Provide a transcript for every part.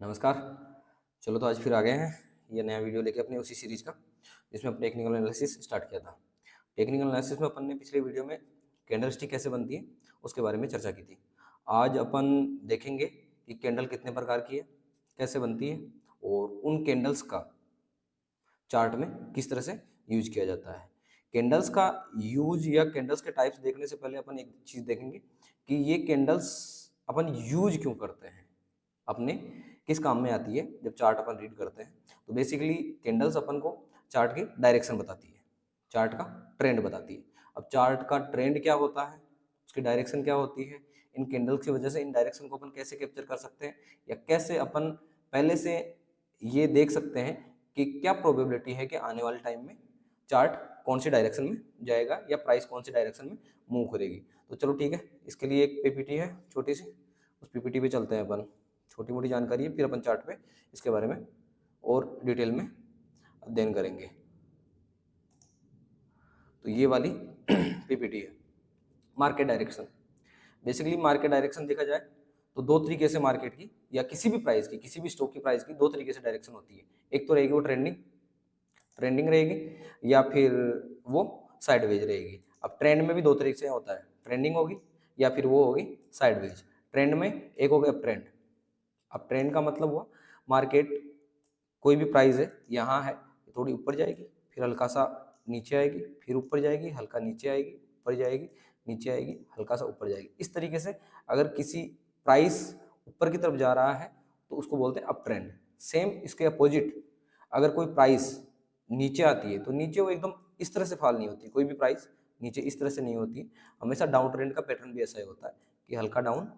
नमस्कार। चलो तो आज फिर आ गए हैं ये नया वीडियो लेके अपनी उसी सीरीज़ का जिसमें हम टेक्निकल एनालिसिस स्टार्ट किया था। टेक्निकल एनालिसिस में अपन ने पिछले वीडियो में कैंडल स्टिक कैसे बनती है उसके बारे में चर्चा की थी। आज अपन देखेंगे कि कैंडल कितने प्रकार की है, कैसे बनती है और उन कैंडल्स का चार्ट में किस तरह से यूज किया जाता है। कैंडल्स का यूज या कैंडल्स के टाइप्स देखने से पहले अपन एक चीज़ देखेंगे कि ये कैंडल्स अपन यूज क्यों करते हैं, अपने किस काम में आती है। जब चार्ट अपन रीड करते हैं तो बेसिकली कैंडल्स अपन को चार्ट की डायरेक्शन बताती है, चार्ट का ट्रेंड बताती है। अब चार्ट का ट्रेंड क्या होता है, उसकी डायरेक्शन क्या होती है, इन कैंडल्स की वजह से इन डायरेक्शन को अपन कैसे कैप्चर कर सकते हैं या कैसे अपन पहले से ये देख सकते हैं कि क्या प्रोबेबिलिटी है कि आने वाले टाइम में चार्ट कौन सी डायरेक्शन में जाएगा या प्राइस कौन सी डायरेक्शन में मूव करेगी। तो चलो ठीक है, इसके लिए एक पीपीटी है छोटी सी, उस पीपीटी पे चलते हैं अपन। छोटी मोटी जानकारी है, फिर अपन चार्ट पे इसके बारे में और डिटेल में अध्ययन करेंगे। तो ये वाली पीपीटी है market direction. Basically market direction देखा जाए तो दो तरीके से मार्केट की या किसी भी प्राइस की, किसी भी स्टॉक की प्राइस की दो तरीके से डायरेक्शन होती है। एक तो रहेगी वो ट्रेंडिंग ट्रेंडिंग रहेगी या फिर वो साइडवेज रहेगी। अब ट्रेंड में भी दो तरीके से होता है, ट्रेंडिंग होगी या फिर वो होगी साइडवेज। ट्रेंड में एक हो गया अप ट्रेंड। अब ट्रेंड का मतलब हुआ मार्केट कोई भी प्राइस है, यहाँ है, थोड़ी ऊपर जाएगी, फिर हल्का सा नीचे आएगी, फिर ऊपर जाएगी, हल्का नीचे आएगी, ऊपर जाएगी, नीचे आएगी, हल्का सा ऊपर जाएगी। इस तरीके से अगर किसी प्राइस ऊपर की तरफ जा रहा है तो उसको बोलते हैं अप ट्रेंड। सेम इसके अपोजिट अगर कोई प्राइस नीचे आती है तो नीचे वो एकदम इस तरह से फॉल नहीं होती, कोई भी प्राइस नीचे इस तरह से नहीं होती। हमेशा डाउन ट्रेंड का पैटर्न भी ऐसा ही होता है कि हल्का डाउन,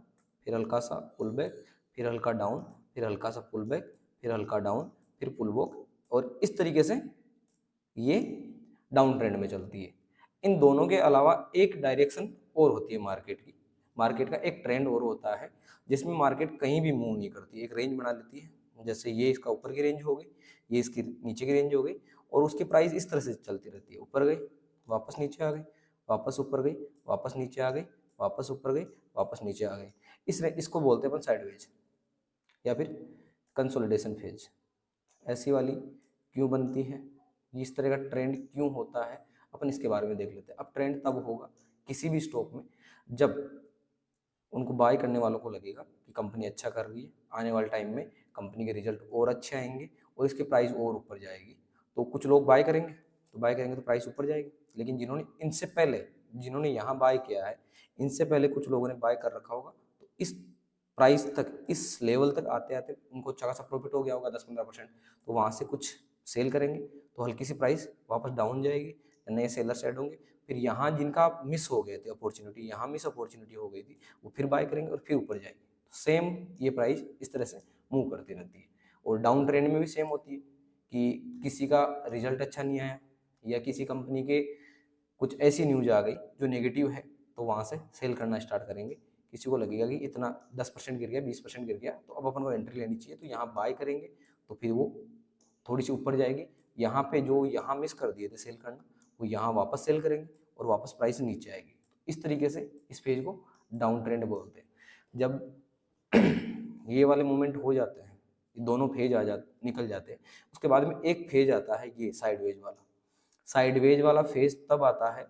फिर हल्का सा पुल बैक, फिर हल्का डाउन, फिर हल्का सा पुल बैक, फिर हल्का डाउन, फिर पुल बैक, और इस तरीके से ये डाउन ट्रेंड में चलती है। इन दोनों के अलावा एक डायरेक्शन और होती है मार्केट की, मार्केट का एक ट्रेंड और होता है जिसमें मार्केट कहीं भी मूव नहीं करती, एक रेंज बना लेती है। जैसे ये इसका ऊपर की रेंज हो गई, ये इसकी नीचे की रेंज हो गई, और उसकी प्राइस इस तरह से चलती रहती है, ऊपर गई, वापस नीचे आ गई, वापस ऊपर गई, वापस नीचे आ गई, वापस ऊपर गई, वापस नीचे आ गई। इसको बोलते हैं अपन साइडवेज या फिर कंसोलिडेशन फेज। ऐसी वाली क्यों बनती है, इस तरह का ट्रेंड क्यों होता है, अपन इसके बारे में देख लेते हैं। अब ट्रेंड तब होगा किसी भी स्टॉक में जब उनको बाय करने वालों को लगेगा कि कंपनी अच्छा कर रही है, आने वाले टाइम में कंपनी के रिजल्ट और अच्छे आएंगे और इसकी प्राइस और ऊपर जाएगी, तो कुछ लोग बाय करेंगे, तो बाय करेंगे तो प्राइस ऊपर जाएगी। लेकिन जिन्होंने इनसे पहले, जिन्होंने यहाँ बाय किया है, इनसे पहले कुछ लोगों ने बाय कर रखा होगा, तो इस प्राइस तक, इस लेवल तक आते आते उनको अच्छा खासा प्रॉफिट हो गया होगा 10-15%। तो वहाँ से कुछ सेल करेंगे तो हल्की सी प्राइस वापस डाउन जाएगी, नए सेलर्स ऐड होंगे, फिर यहाँ जिनका मिस हो गए थे अपॉर्चुनिटी, यहाँ मिस अपॉर्चुनिटी हो गई थी, वो फिर बाय करेंगे और फिर ऊपर जाएगी। सेम ये प्राइस इस तरह से मूव करती रहती है। और डाउन ट्रेंड में भी सेम होती है कि किसी का रिजल्ट अच्छा नहीं आया या किसी कंपनी के कुछ ऐसी न्यूज आ गई जो नेगेटिव है, तो वहाँ से सेल करना स्टार्ट करेंगे। किसी को लगेगा कि इतना 10% गिर गया, 20% गिर गया, तो अब अपन को एंट्री लेनी चाहिए, तो यहाँ बाय करेंगे, तो फिर वो थोड़ी सी ऊपर जाएगी। यहाँ पे जो यहाँ मिस कर दिए थे सेल करना, वो यहाँ वापस सेल करेंगे और वापस प्राइस नीचे आएगी। इस तरीके से इस फेज को डाउन ट्रेंड बोलते हैं। जब ये वाले मोमेंट हो जाते हैं, दोनों फेज निकल जाते हैं, उसके बाद में एक फेज आता है ये साइडवेज वाला। साइडवेज वाला फेज तब आता है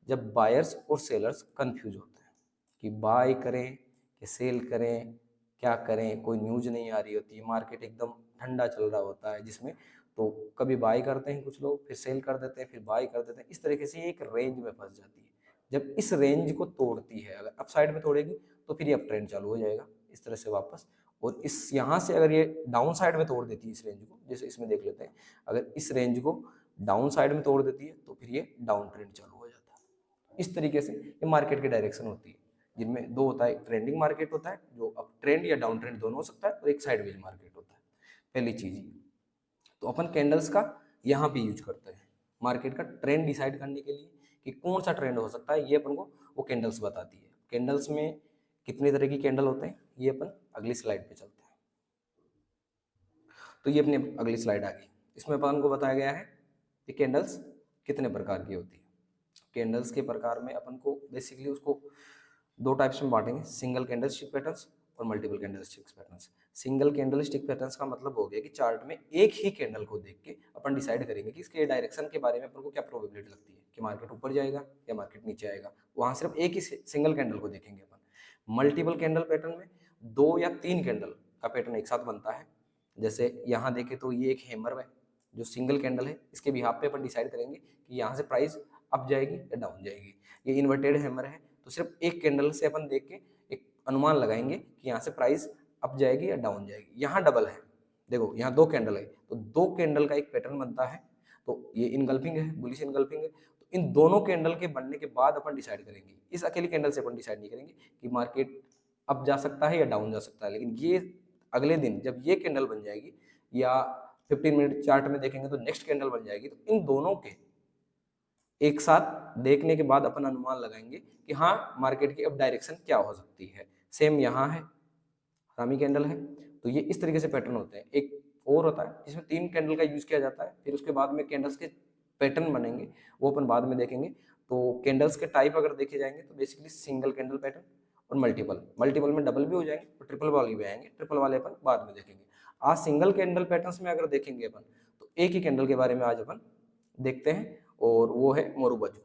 जब बायर्स और सेलर्स कंफ्यूज होते हैं कि बाय करें कि सेल करें, क्या करें, कोई न्यूज नहीं आ रही होती, मार्केट एकदम ठंडा चल रहा होता है, जिसमें तो कभी बाय करते हैं कुछ लोग, फिर सेल कर देते हैं, फिर बाय कर देते हैं। इस तरीके से एक रेंज में फंस जाती है। जब इस रेंज को तोड़ती है, अगर अप साइड में तोड़ेगी तो फिर ये अप ट्रेंड चालू हो जाएगा इस तरह से वापस। और इस यहाँ से अगर ये डाउन साइड में तोड़ देती है इस रेंज को, जैसे इसमें देख लेते हैं, अगर इस रेंज को डाउन साइड में तोड़ देती है तो फिर ये डाउन ट्रेंड चालू हो जाता है। इस तरीके से ये मार्केट की डायरेक्शन होती है, जिनमें दो होता है, ट्रेंडिंग मार्केट होता है जो अप ट्रेंड या डाउन ट्रेंड दोनों हो सकता है, और एक साइडवेज मार्केट होता है। पहली चीज ये, तो अपन कैंडल्स का यहाँ पे यूज करते हैं मार्केट का ट्रेंड डिसाइड करने के लिए कि कौन सा ट्रेंड हो सकता है, ये अपन को वो कैंडल्स बताती है। कैंडल्स में कितने तरह की कैंडल होते हैं ये अपन अगली स्लाइड पे चलते हैं। तो ये अपनी अगली स्लाइड आ गई, इसमें अपन को बताया गया है कि कैंडल्स कितने प्रकार की होती है। कैंडल्स के प्रकार में अपन को बेसिकली उसको दो टाइप्स में बांटेंगे, सिंगल कैंडल स्टिक पैटर्न्स और multiple candlestick patterns. Single candlestick patterns का मतलब हो गया कि चार्ट में एक ही कैंडल को देख के अपन डिसाइड करेंगे कि इसके डायरेक्शन के बारे में अपन को क्या प्रोबेबिलिटी लगती है कि मार्केट ऊपर जाएगा या मार्केट नीचे आएगा। वहां सिर्फ एक ही सिंगल कैंडल को देखेंगे अपन। मल्टीपल कैंडल पैटर्न में 2 या 3 कैंडल का पैटर्न एक साथ बनता है। जैसे यहाँ देखें तो ये एक हैमर है जो सिंगल कैंडल है, इसके बिहाफ पे अपन डिसाइड करेंगे कि यहाँ से प्राइस अप जाएगी या डाउन जाएगी। ये इन्वर्टेड हैमर है तो सिर्फ एक कैंडल से अपन देख के एक अनुमान लगाएंगे कि यहाँ से प्राइस अप जाएगी या डाउन जाएगी। यहाँ डबल है, देखो यहाँ 2 कैंडल है तो 2 कैंडल का एक पैटर्न बनता है, तो ये इनगल्फिंग है, बुलिश इनगल्फिंग है। तो इन दोनों कैंडल के बनने के बाद अपन डिसाइड करेंगे, इस अकेली कैंडल से अपन डिसाइड नहीं करेंगे कि मार्केट अप जा सकता है या डाउन जा सकता है। लेकिन ये अगले दिन जब ये कैंडल बन जाएगी या 15 मिनट चार्ट में देखेंगे तो नेक्स्ट कैंडल बन जाएगी, तो इन दोनों के एक साथ देखने के बाद अपन अनुमान लगाएंगे कि हाँ मार्केट की अब डायरेक्शन क्या हो सकती है। सेम यहाँ है, हरामी कैंडल है, तो ये इस तरीके से पैटर्न होते हैं। एक और होता है जिसमें 3 कैंडल का यूज किया जाता है, फिर उसके बाद में कैंडल्स के पैटर्न बनेंगे, वो अपन बाद में देखेंगे। तो कैंडल्स के टाइप अगर देखे जाएंगे तो बेसिकली सिंगल कैंडल पैटर्न और मल्टीपल में डबल भी हो जाएंगे और ट्रिपल वाले भी आएंगे, ट्रिपल वाले अपन बाद में देखेंगे। आज सिंगल कैंडल पैटर्न्स में अगर देखेंगे अपन तो एक ही कैंडल के बारे में आज अपन देखते हैं और वो है मोरुबाजू।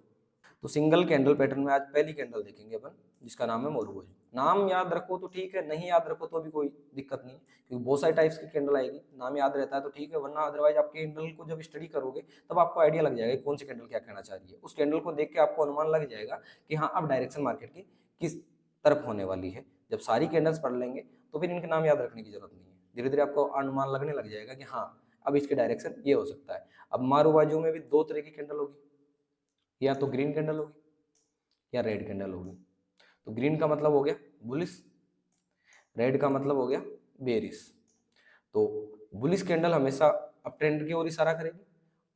तो सिंगल कैंडल पैटर्न में आज पहली कैंडल देखेंगे अपन जिसका नाम है मोरुबाजू। नाम याद रखो तो ठीक है, नहीं याद रखो तो भी कोई दिक्कत नहीं, क्योंकि बहुत सारे टाइप्स की कैंडल आएगी, नाम याद रहता है तो ठीक है, वरना अदरवाइज आप कैंडल को जब स्टडी करोगे तब आपको आइडिया लग जाएगा कौन सी कैंडल क्या कहना चाह रही है। उस कैंडल को देख के आपको अनुमान लग जाएगा कि हाँ अब डायरेक्शन मार्केट की किस तरफ होने वाली है। जब सारी कैंडल्स पढ़ लेंगे तो फिर इनके नाम याद रखने की जरूरत नहीं है, धीरे धीरे आपको अनुमान लगने लग जाएगा कि हाँ अब इसके डायरेक्शन ये हो सकता है। अब मारूबाजू में भी 2 तरह की कैंडल होगी, या तो ग्रीन कैंडल होगी या रेड कैंडल होगी। तो ग्रीन का मतलब हो गया बुलिश, रेड का मतलब हो गया बेरिश। तो बुलिश कैंडल हमेशा अप ट्रेंड की ओर इशारा करेगी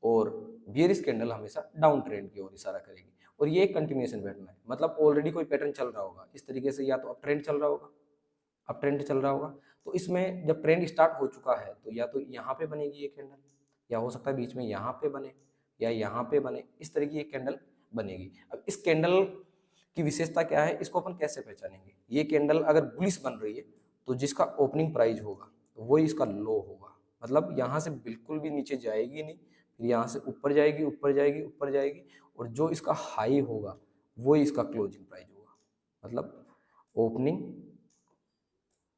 और बेरिश कैंडल हमेशा डाउन ट्रेंड की ओर इशारा करेगी। और ये एक कंटिन्यूएशन पैटर्न है, मतलब ऑलरेडी कोई पैटर्न चल रहा होगा इस तरीके से, या तो अप ट्रेंड चल रहा होगा, अप ट्रेंड चल रहा होगा। तो इसमें जब ट्रेंड स्टार्ट हो चुका है तो या तो यहाँ पे बनेगी ये कैंडल, या हो सकता है बीच में यहाँ पे बने या यहाँ पे बने, इस तरह की एक कैंडल बनेगी। अब इस कैंडल की विशेषता क्या है, इसको अपन कैसे पहचानेंगे। ये कैंडल अगर बुलिश बन रही है तो जिसका ओपनिंग प्राइस होगा तो वही इसका लो होगा, मतलब यहाँ से बिल्कुल भी नीचे जाएगी नहीं, फिर यहाँ से ऊपर जाएगी ऊपर जाएगी ऊपर जाएगी, और जो इसका हाई होगा वही इसका क्लोजिंग प्राइस होगा। मतलब ओपनिंग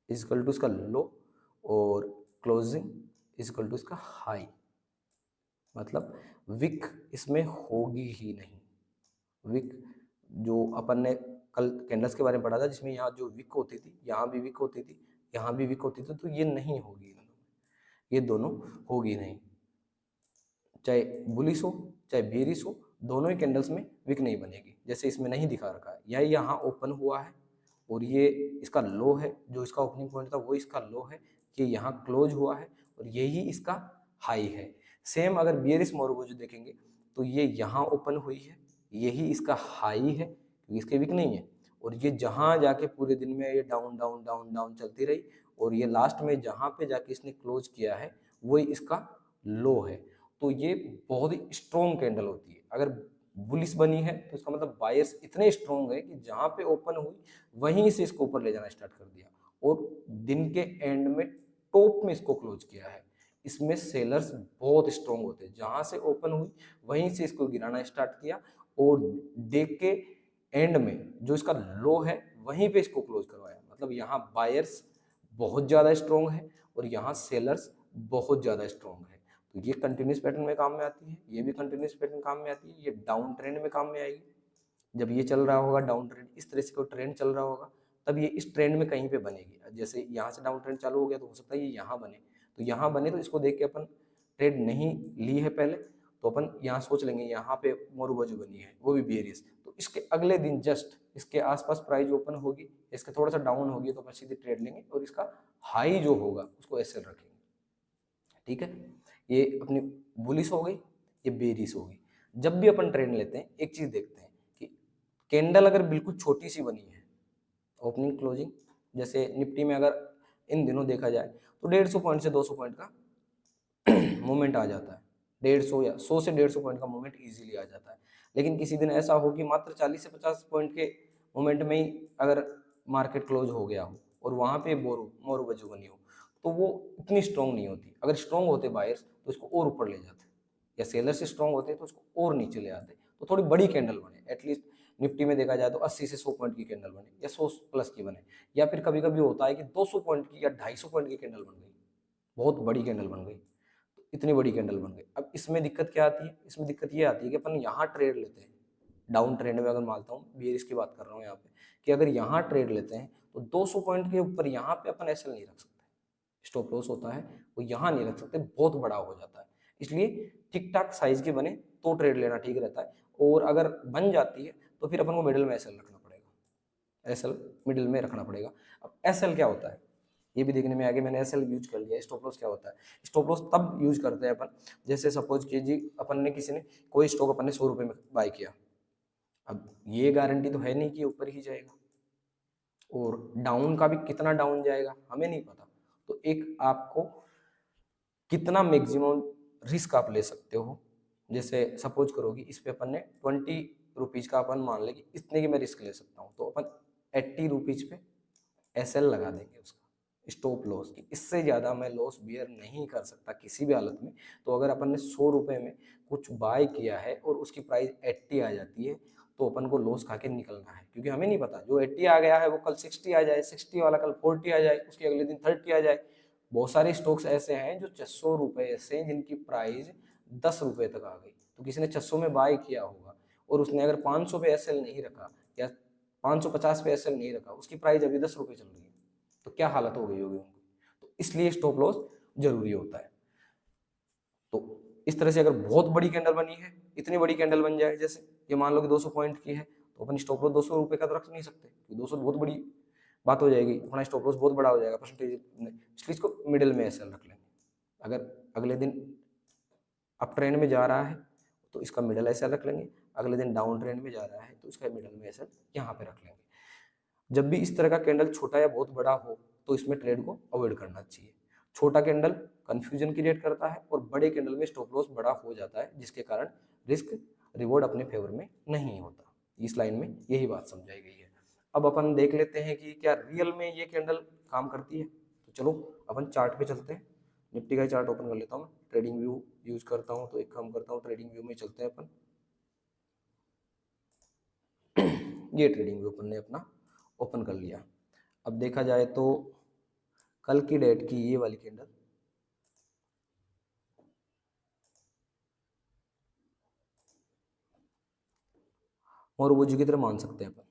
इजकल टू इसका लो और क्लोजिंग इजकल टू इसका हाई, मतलब विक इसमें होगी ही नहीं। विक जो अपन ने कल कैंडल्स के बारे में पढ़ा था जिसमें यहाँ जो विक होती थी, यहाँ भी विक होती थी, यहाँ भी विक होती थी, तो ये नहीं होगी, ये दोनों होगी नहीं। चाहे बुलिश हो चाहे बेरिश हो, दोनों ही कैंडल्स में विक नहीं बनेगी। जैसे इसमें नहीं दिखा रखा है, यह यहाँ ओपन हुआ है और ये इसका लो है, जो इसका ओपनिंग पॉइंट था वो इसका लो है, ये यहाँ क्लोज हुआ है और यही इसका हाई है। सेम अगर बेरिश मोरुबाजू देखेंगे तो ये यहाँ ओपन हुई है, यही इसका हाई है क्योंकि इसके विक नहीं है, और ये जहाँ जाके पूरे दिन में ये डाउन डाउन डाउन डाउन चलती रही और ये लास्ट में जहाँ पे जाके इसने क्लोज किया है वही इसका लो है। तो ये बहुत ही स्ट्रॉन्ग कैंडल होती है। अगर बुलिश बनी है तो इसका मतलब बायर्स इतने स्ट्रॉन्ग है कि जहाँ पे ओपन हुई वहीं से इसको ऊपर ले जाना स्टार्ट कर दिया और दिन के एंड में टॉप में इसको क्लोज किया है। इसमें सेलर्स बहुत स्ट्रॉन्ग होते हैं, जहाँ से ओपन हुई वहीं से इसको गिराना स्टार्ट किया और डे के एंड में जो इसका लो है वहीं पे इसको क्लोज करवाया। मतलब यहाँ बायर्स बहुत ज़्यादा स्ट्रॉन्ग है और यहाँ सेलर्स बहुत ज़्यादा स्ट्रॉन्ग है। तो ये कंटिन्यूस पैटर्न में काम में आती है, ये भी कंटिन्यूस पैटर्न काम में आती है, ये डाउन ट्रेंड में काम में आएगी। जब ये चल रहा होगा डाउन ट्रेंड, इस तरह से कोई ट्रेंड चल रहा होगा तब ये इस ट्रेंड में कहीं पे बनेगी। जैसे यहाँ से डाउन ट्रेंड चालू हो गया तो हो सकता है ये यहाँ बने, तो यहाँ बने तो इसको देख के अपन ट्रेड नहीं ली है पहले तो अपन यहाँ सोच लेंगे यहाँ पे मोरुबाजू बनी है, वो भी बेरिश, तो इसके अगले दिन जस्ट इसके आसपास प्राइस ओपन होगी, इसके थोड़ा सा डाउन होगी तो अपन सीधे ट्रेड लेंगे और इसका हाई जो होगा उसको ऐसे रखेंगे। ठीक है, ये अपनी बुलिश हो गई, ये बेरिश होगी। जब भी अपन ट्रेंड लेते हैं एक चीज देखते हैं कि कैंडल अगर बिल्कुल छोटी सी बनी है, ओपनिंग क्लोजिंग, जैसे निफ्टी में अगर इन दिनों देखा जाए तो 150 पॉइंट से 200 पॉइंट का मूवमेंट आ जाता है, 150 या 100 से 150 पॉइंट का मूवमेंट इजीली आ जाता है। लेकिन किसी दिन ऐसा हो कि मात्र 40 से 50 पॉइंट के मूवमेंट में ही अगर मार्केट क्लोज हो गया हो और वहाँ पे मोरू बनी हो, तो वो इतनी स्ट्रॉन्ग नहीं होती। अगर स्ट्रॉन्ग होते बायर्स तो इसको और ऊपर ले जाते, या सेलर से स्ट्रॉन्ग होते तो उसको और नीचे ले आते, तो थोड़ी बड़ी कैंडल बने। एटलीस्ट निफ्टी में देखा जाए तो 80 से 100 पॉइंट की कैंडल बने, या 100 प्लस की बने, या फिर कभी कभी होता है कि 200 पॉइंट की या 250 पॉइंट की कैंडल बन गई, बहुत बड़ी कैंडल बन गई, तो इतनी बड़ी कैंडल बन गई। अब इसमें दिक्कत क्या आती है, इसमें दिक्कत ये आती है कि अपन यहाँ ट्रेड लेते हैं डाउन ट्रेंड में, अगर मानता हूँ बियरिश की बात कर रहा हूँ यहाँ पे, कि अगर यहाँ ट्रेड लेते हैं तो 200 पॉइंट के ऊपर यहाँ पे अपन एसएल नहीं रख सकते, स्टॉप लॉस होता है वो यहाँ नहीं रख सकते, बहुत बड़ा हो जाता है। इसलिए ठीक ठाक साइज के बने तो ट्रेड लेना ठीक रहता है, और अगर बन जाती है तो फिर अपन को मिडिल में एसएल रखना पड़ेगा, एसएल मिडिल में रखना पड़ेगा। अब एसएल क्या होता है ये भी देखने में आगे, मैंने एसएल यूज कर लिया। स्टॉप लॉस क्या होता है, स्टॉप लॉस तब यूज करते हैं अपन, जैसे सपोज कीजिए अपन ने किसी ने कोई स्टॉक अपन ने 100 रुपये में बाय किया, अब ये गारंटी तो है नहीं कि ऊपर ही जाएगा, और डाउन का भी कितना डाउन जाएगा हमें नहीं पता, तो एक आपको कितना मैक्सिमम रिस्क आप ले सकते हो। जैसे सपोज करो कि इस पे अपन ने 20 रुपीज का अपन मान ले कि इतने की मैं रिस्क ले सकता हूँ, तो अपन 80 रुपीज पे एसएल लगा देंगे उसका स्टॉप लॉस की, इससे ज़्यादा मैं लॉस बियर नहीं कर सकता किसी भी हालत में। तो अगर अपन ने 100 रुपये में कुछ बाय किया है और उसकी प्राइस 80 आ जाती है, तो अपन को लॉस खा के निकलना है, क्योंकि हमें नहीं पता जो 80 आ गया है वो कल 60 आ जाए, 60 वाला कल 40 आ जाए, उसके अगले दिन 30 आ जाए। बहुत सारे स्टॉक्स ऐसे हैं जो 600 रुपये से जिनकी प्राइस 10 रुपये तक आ गई, तो किसी ने 600 में बाय किया होगा और उसने अगर 500 पे एसएल नहीं रखा या 550 पे एसएल नहीं रखा, उसकी प्राइस अभी 10 रुपये चल रही है, तो क्या हालत हो गई होगी उनकी। तो इसलिए स्टॉप लॉस जरूरी होता है। तो इस तरह से अगर बहुत बड़ी कैंडल बनी है, इतनी बड़ी कैंडल बन जाए, जैसे ये मान लो कि 200 पॉइंट की है, तो अपन स्टॉप लॉस 200 रुपये का तो रख नहीं सकते, 200 बहुत बड़ी बात हो जाएगी, अपना स्टॉप लॉस बहुत बड़ा हो जाएगा परसेंटेज, इसलिए इसको मिडिल में एसएल रख लेंगे। अगर अगले दिन अप ट्रेंड में जा रहा है तो इसका मिडल एसएल रख लेंगे, अगले दिन डाउन ट्रेंड में जा रहा है तो इसका मिडल में एसएल यहाँ पे रख लेंगे। जब भी इस तरह का कैंडल छोटा या बहुत बड़ा हो तो इसमें ट्रेड को अवॉइड करना चाहिए। छोटा कैंडल कंफ्यूजन क्रिएट करता है और बड़े कैंडल में स्टॉप लॉस बड़ा हो जाता है, जिसके कारण रिस्क रिवॉर्ड अपने फेवर में नहीं होता। इस लाइन में यही बात समझाई गई है। अब अपन देख लेते हैं कि क्या रियल में ये कैंडल काम करती है, तो चलो अपन चार्ट पे चलते हैं। निफ्टी का चार्ट ओपन कर लेता हूँ, ट्रेडिंग व्यू यूज करता हूँ, तो एक काम करता हूँ ट्रेडिंग व्यू में चलते हैं अपन। ये ट्रेडिंग व्यू अपन ने अपना ओपन कर लिया। अब देखा जाए तो कल की डेट की ये वाली कैंडल और वो की तरह मान सकते हैं अपन,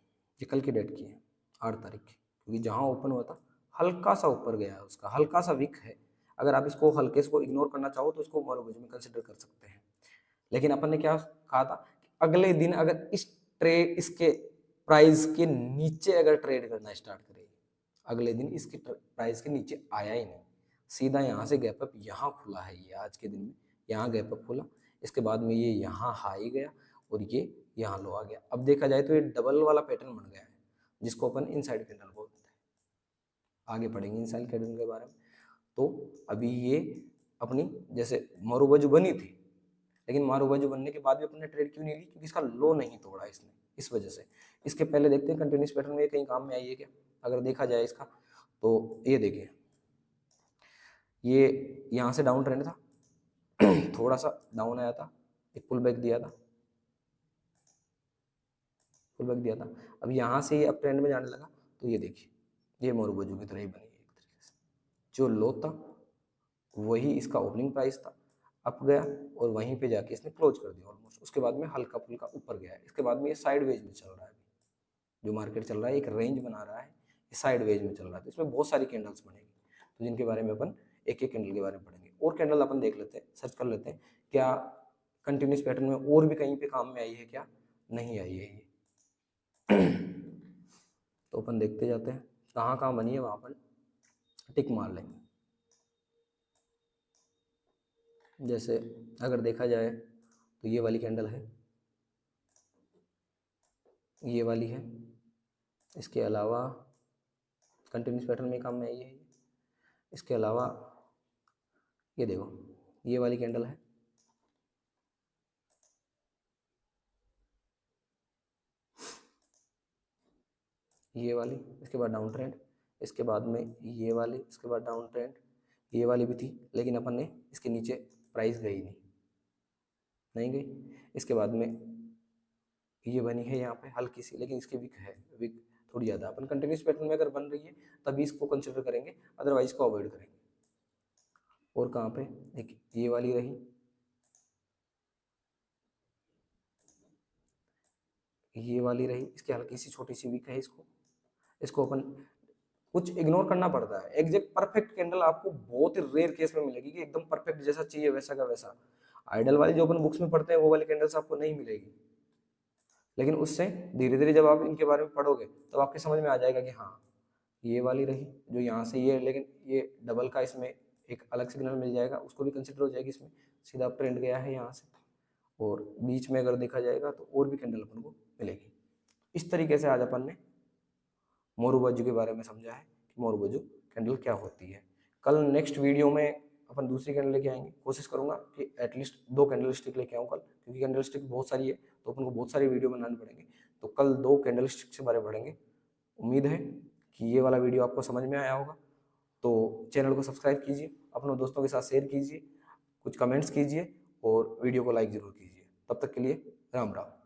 ये कल की डेट की है 8 तारीख की, क्योंकि जहाँ ओपन हुआ था हल्का सा ऊपर गया है, उसका हल्का सा विक है। अगर आप इसको हल्के से इग्नोर करना चाहो तो इसको मोरोबोजी में कंसिडर कर सकते हैं। लेकिन अपन ने क्या कहा था कि अगले दिन अगर इसके प्राइस के नीचे अगर ट्रेड करना स्टार्ट करेगी, अगले दिन इसकी प्राइस के नीचे आया ही नहीं, सीधा यहाँ से गैप अप यहाँ खुला है, ये आज के दिन में यहाँ गैप अप खुला, इसके बाद में ये यहाँ हाई गया और ये यहाँ लो आ गया। अब देखा जाए तो ये डबल वाला पैटर्न बन गया है, जिसको अपन इनसाइड कैंडल बोलते हैं। आगे पढ़ेंगे इनसाइड कैंडल के बारे में। तो अभी ये अपनी जैसे मारूबाजू बनी थी, लेकिन मारूबाजू बनने के बाद भी अपने ट्रेड क्यों नहीं ली, क्योंकि इसका लो नहीं तोड़ा इसने, इस वजह से। इसके पहले देखते हैं कंटिन्यूस पैटर्न में कहीं काम में आई है क्या। अगर देखा जाए इसका तो ये देखिए, ये यहाँ से डाउन ट्रेंड था थोड़ा सा डाउन आया था, एक पुल बैक दिया था, पुल बैक दिया था। अब यहाँ से ये अप ट्रेंड में जाने लगा, तो ये देखिए ये मारूबाजू की तरह ही बनी है एक तरीके से। जो लो था वही इसका ओपनिंग प्राइस था, अप गया और वहीं पे जाके इसने क्लोज कर दिया ऑलमोस्ट। उसके बाद में हल्का फुल्का ऊपर गया है, इसके बाद में ये साइडवेज में चल रहा है। जो मार्केट चल रहा है एक रेंज बना रहा है, ये साइडवेज में चल रहा है, तो इसमें बहुत सारी कैंडल्स बनेगी, तो जिनके बारे में अपन एक एक कैंडल के बारे में पढ़ेंगे। और कैंडल अपन देख लेते हैं, सर्च कर लेते हैं क्या कंटिन्यूस पैटर्न में और भी कहीं पे काम में आई है क्या, नहीं आई है ये तो अपन देखते जाते हैं कहाँ कहाँ बनी है, वहाँ पर टिक मार लेंगे। जैसे अगर देखा जाए तो ये वाली कैंडल है, ये वाली है, इसके अलावा कंटिन्यूस पैटर्न में काम में आई है। इसके अलावा ये देखो ये वाली कैंडल है, ये वाली, इसके बाद डाउन ट्रेंड, इसके बाद में ये वाली, इसके बाद डाउन ट्रेंड, ये वाली भी थी, लेकिन अपन ने इसके नीचे प्राइस गई नहीं गई। इसके बाद में ये बनी है यहाँ पे हल्की सी, लेकिन इसकी विक है, विक थोड़ी ज़्यादा। अपन कंटिन्यूस पैटर्न में अगर बन रही है तभी इसको कंसिडर करेंगे, अदरवाइज को अवॉइड करेंगे। और कहाँ पे, एक ये वाली रही, ये वाली रही, इसकी हल्की सी छोटी सी विक है। इसको अपन कुछ इग्नोर करना पड़ता है। एग्जैक्ट परफेक्ट कैंडल आपको बहुत ही रेयर केस में मिलेगी कि एकदम परफेक्ट जैसा चाहिए वैसा का वैसा। आइडल वाली जो अपन बुक्स में पढ़ते हैं वो वाली कैंडल्स आपको नहीं मिलेगी, लेकिन उससे धीरे धीरे जब आप इनके बारे में पढ़ोगे तब आपके समझ में आ जाएगा कि हाँ ये वाली रही जो यहाँ से ये, लेकिन ये डबल का इसमें एक अलग सिग्नल मिल जाएगा, उसको भी कंसिडर हो जाएगी। इसमें सीधा ट्रेंड गया है यहाँ से, और बीच में अगर देखा जाएगा तो और भी कैंडल अपन को मिलेगी। इस तरीके से आज अपन ने मोरुबाजू के बारे में समझा है कि मोरुबाजू कैंडल क्या होती है। कल नेक्स्ट वीडियो में अपन दूसरी कैंडल लेके आएंगे। कोशिश करूंगा कि एटलीस्ट 2 कैंडल स्टिक लेके आऊँ कल, क्योंकि कैंडल स्टिक बहुत सारी है तो अपन को बहुत सारी वीडियो बनानी पड़ेंगे। तो कल 2 कैंडल स्टिक से बारे में पढ़ेंगे। उम्मीद है कि ये वाला वीडियो आपको समझ में आया होगा। तो चैनल को सब्सक्राइब कीजिए, अपने दोस्तों के साथ शेयर कीजिए, कुछ कमेंट्स कीजिए और वीडियो को लाइक ज़रूर कीजिए। तब तक के लिए राम राम।